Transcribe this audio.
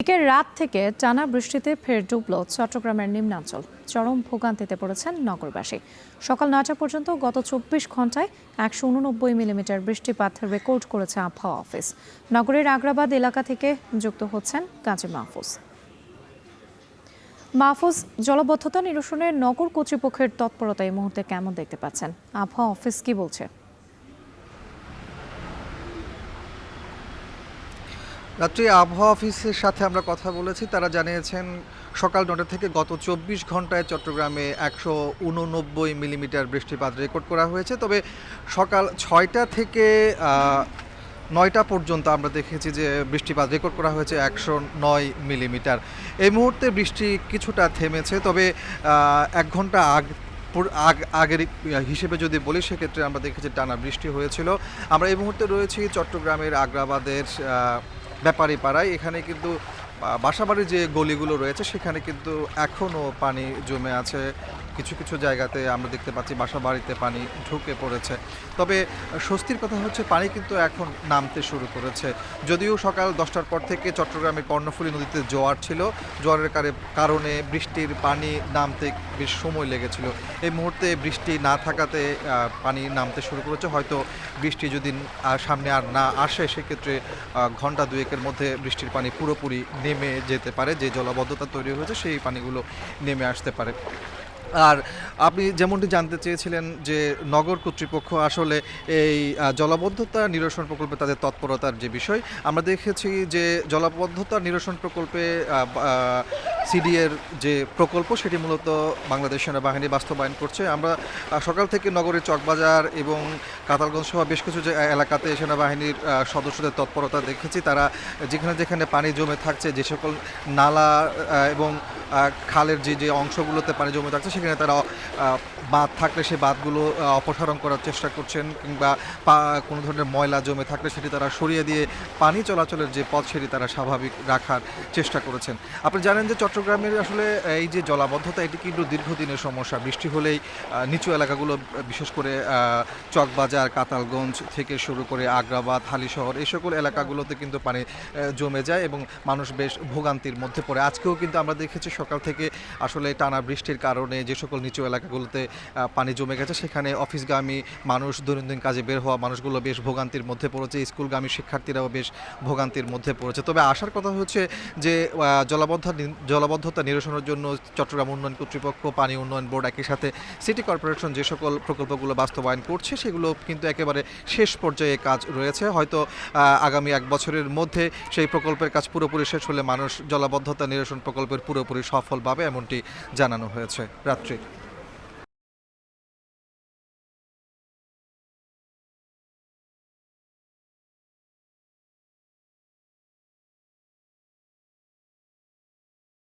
এদিকে রাত থেকে টানা বৃষ্টিতে ফের ডুবল চট্টগ্রামের নিম্নাঞ্চল। চরম ভোগান্তিতে পড়েছেন নগরবাসী। সকাল ৯টা পর্যন্ত গত ২৪ ঘন্টায় ১৮৯ মিলিমিটার বৃষ্টিপাত রেকর্ড করেছে আবহাওয়া অফিস। নগরের আগ্রাবাদ এলাকা থেকে যুক্ত হচ্ছেন কাজী মাহফুজ। মাহফুজ, জলাবদ্ধতা নিরসনে নগর কর্তৃপক্ষের তৎপরতা এই মুহূর্তে কেমন দেখতে পাচ্ছেন? আবহাওয়া অফিস কি বলছে? রাত্রি আবহাওয়া অফিসের সাথে আমরা কথা বলেছি। তারা জানিয়েছেন সকাল ৯টা থেকে গত ২৪ ঘন্টায় চট্টগ্রামে ১৮৯ মিলিমিটার বৃষ্টিপাত রেকর্ড করা হয়েছে। তবে সকাল ৬টা থেকে ৯টা পর্যন্ত আমরা দেখেছি যে বৃষ্টিপাত রেকর্ড করা হয়েছে ১০৯ মিলিমিটার। এই মুহূর্তে বৃষ্টি কিছুটা থেমেছে, তবে ১ ঘন্টা আগের হিসেবে যদি বলি সেক্ষেত্রে আমরা দেখেছি টানা বৃষ্টি হয়েছিল। আমরা এই মুহূর্তে রয়েছি চট্টগ্রামের আগ্রাবাদের ব্যাপারীপাড়ায়। এখানে কিন্তু বাসাবাড়ির যে গলিগুলো রয়েছে সেখানে কিন্তু এখনও পানি জমে আছে। কিছু কিছু জায়গাতে আমরা দেখতে পাচ্ছি বাসাবাড়িতে পানি ঢুকে পড়েছে। তবে স্বস্তির কথা হচ্ছে পানি কিন্তু এখন নামতে শুরু করেছে। যদিও সকাল 10টার পর থেকে চট্টগ্রামের কর্ণফুলী নদীতে জোয়ার ছিল, জোয়ারের কারণে বৃষ্টির পানি নামতে বেশ সময় লেগেছিল। এই মুহূর্তে বৃষ্টি না থাকাতে পানি নামতে শুরু করেছে। হয়তো বৃষ্টি যদি সামনে আর না আসে সেক্ষেত্রে ঘন্টা দুয়েকের মধ্যে বৃষ্টির পানি পুরোপুরি নেমে যেতে পারে। যে জলাবদ্ধতা তৈরি হয়েছে সেই পানিগুলো নেমে আসতে পারে। আর আপনি যেমনটি জানতে চেয়েছিলেন যে নগর কর্তৃপক্ষ আসলে এই জলাবদ্ধতা নিরসন প্রকল্পে তাদের তৎপরতার যে বিষয়, আমরা দেখেছি যে জলাবদ্ধতা নিরসন প্রকল্পে সিডিএর যে প্রকল্প সেটি মূলত বাংলাদেশ সেনাবাহিনী বাস্তবায়ন করছে। আমরা সকাল থেকে নগরের চকবাজার এবং কাতালগঞ্জ সহ বেশ কিছু এলাকাতে সেনাবাহিনীর সদস্যদের তৎপরতা দেখেছি। তারা যেখানে যেখানে পানি জমে থাকছে, যে সকল নালা এবং খালের যে অংশগুলোতে পানি জমে থাকছে সেখানে তারা বাঁধ থাকলে সেই বাঁধগুলো অপসারণ করার চেষ্টা করছেন, কিংবা কোনো ধরনের ময়লা জমে থাকলে সেটি তারা সরিয়ে দিয়ে পানি চলাচলের যে পথ সেটি তারা স্বাভাবিক রাখার চেষ্টা করেছেন। আপনি জানেন যে চট্টগ্রামের আসলে এই যে জলাবদ্ধতা এটি কিন্তু দীর্ঘদিনের সমস্যা। বৃষ্টি হলেই নিচু এলাকাগুলো, বিশেষ করে চকবাজার, কাতালগঞ্জ থেকে শুরু করে আগ্রাবাদ, হালিশহর এই সকল এলাকাগুলোতে কিন্তু পানি জমে যায় এবং মানুষ বেশ ভোগান্তির মধ্যে পড়ে। আজকেও কিন্তু আমরা দেখেছি সকাল থেকে আসলে টানা বৃষ্টির কারণে যে সকল নিচু এলাকাগুলোতে পানি জমে গেছে সেখানে অফিসগামী মানুষ, দৈনন্দিন কাজে বের হওয়া মানুষগুলো বেশ ভোগান্তির মধ্যে পড়েছে। স্কুলগামী শিক্ষার্থীরাও বেশ ভোগান্তির মধ্যে পড়েছে। তবে আসার কথা হচ্ছে যে জলাবদ্ধতা নিরসনের জন্য চট্টগ্রাম উন্নয়ন কর্তৃপক্ষ, পানি উন্নয়ন বোর্ড, একই সাথে সিটি কর্পোরেশন যে সকল প্রকল্পগুলো বাস্তবায়ন করছে সেগুলো কিন্তু একেবারে শেষ পর্যায়ে কাজ রয়েছে। হয়তো আগামী 1 বছরের মধ্যে সেই প্রকল্পের কাজ পুরোপুরি শেষ হলে মানুষ জলাবদ্ধতা নিরসন প্রকল্পের পুরোপুরি সফল পাবে, এমনটি জানানো হয়েছে। রাত্রি।